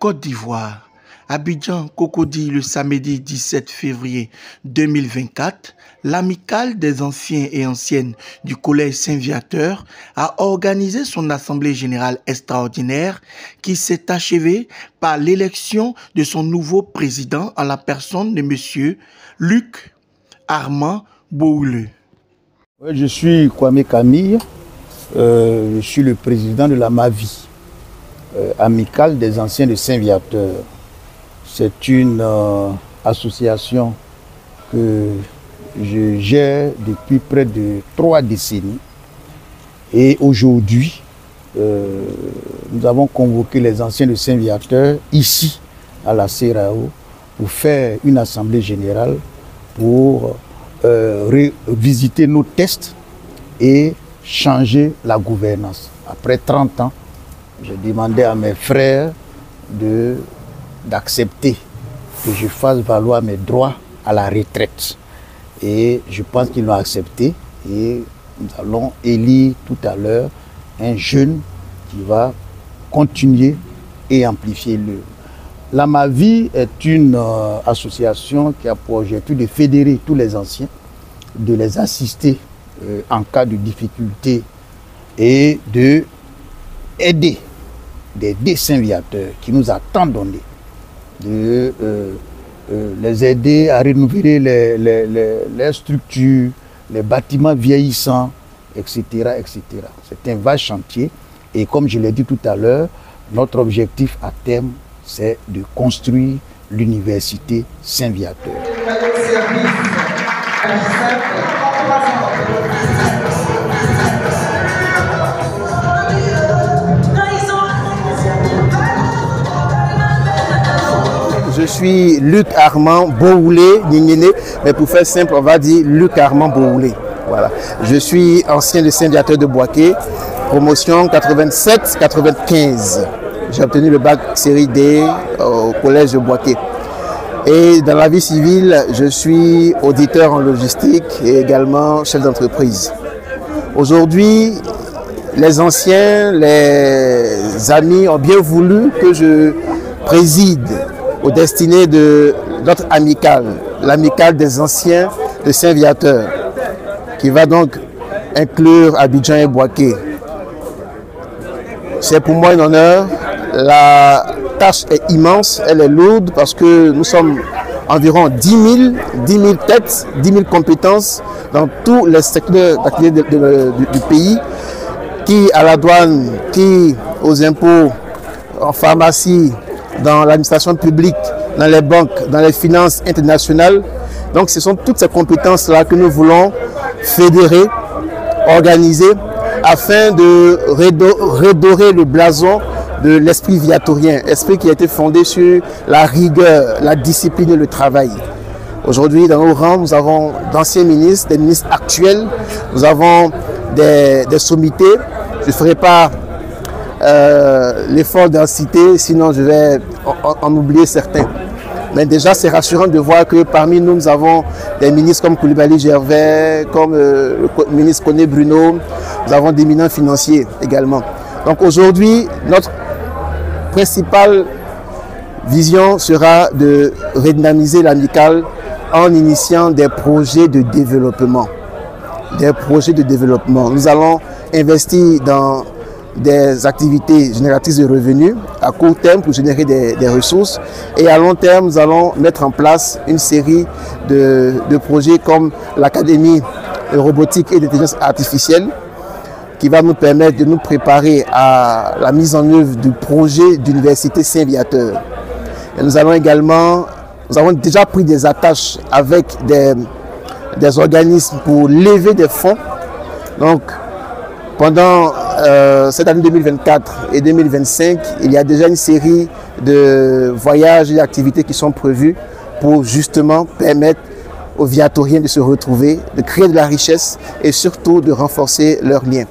Côte d'Ivoire, Abidjan, Cocody, le samedi 17 février 2024, l'amicale des anciens et anciennes du Collège Saint-Viateur a organisé son assemblée générale extraordinaire qui s'est achevée par l'élection de son nouveau président en la personne de M. Luc Armand Bohoulé. Je suis Kwame Camille, je suis le président de la MAVI, amicale des anciens de Saint-Viateur. C'est une association que je gère depuis près de 3 décennies. Et aujourd'hui, nous avons convoqué les anciens de Saint-Viateur ici, à la CERAO, pour faire une assemblée générale, pour revisiter nos tests et changer la gouvernance. Après 30 ans, j'ai demandé à mes frères d'accepter que je fasse valoir mes droits à la retraite. Et je pense qu'ils l'ont accepté. Et nous allons élire tout à l'heure un jeune qui va continuer et amplifier l'œuvre. La MAVI est une association qui a pour objectif de fédérer tous les anciens, de les assister en cas de difficulté et d'aider des Saint-Viateurs qui nous a tant donné, de les aider à renouveler les structures, les bâtiments vieillissants, etc. etc. C'est un vaste chantier et comme je l'ai dit tout à l'heure, notre objectif à terme, c'est de construire l'université Saint-Viateur. Je suis Luc Armand Bohoulé, mais pour faire simple, on va dire Luc Armand Bohoulé. Voilà. Je suis ancien de Saint-Viateur de Boaké, promotion 87-95. J'ai obtenu le bac série D au collège de Boaké. Et dans la vie civile, je suis auditeur en logistique et également chef d'entreprise. Aujourd'hui, les anciens, les amis ont bien voulu que je préside aux destinées de notre amicale, l'amicale des anciens de Saint-Viateur, qui va donc inclure Abidjan et Boaké. C'est pour moi un honneur. La tâche est immense, elle est lourde parce que nous sommes environ 10 000 têtes, 10 000 compétences dans tous les secteurs d'activité du pays, qui à la douane, qui aux impôts, en pharmacie, dans l'administration publique, dans les banques, dans les finances internationales. Donc ce sont toutes ces compétences-là que nous voulons fédérer, organiser, afin de redorer le blason de l'esprit viatorien, esprit qui a été fondé sur la rigueur, la discipline et le travail. Aujourd'hui, dans nos rangs, nous avons d'anciens ministres, des ministres actuels, nous avons des sommités. Je ne ferai pas l'effort d'en citer, sinon je vais en oublier certains. Mais déjà, c'est rassurant de voir que parmi nous, nous avons des ministres comme Koulibaly Gervais, comme le ministre Koné Bruno, nous avons d'éminents financiers également. Donc aujourd'hui, notre principale vision sera de redynamiser l'amicale en initiant des projets de développement. Des projets de développement. Nous allons investir dans des activités génératrices de revenus à court terme pour générer des ressources et à long terme nous allons mettre en place une série de projets comme l'Académie de robotique et d'intelligence artificielle qui va nous permettre de nous préparer à la mise en œuvre du projet d'université Saint-Viateur. Et nous avons déjà pris des attaches avec des organismes pour lever des fonds. Donc pendant cette année 2024 et 2025, il y a déjà une série de voyages et d'activités qui sont prévus pour justement permettre aux viatoriens de se retrouver, de créer de la richesse et surtout de renforcer leurs liens.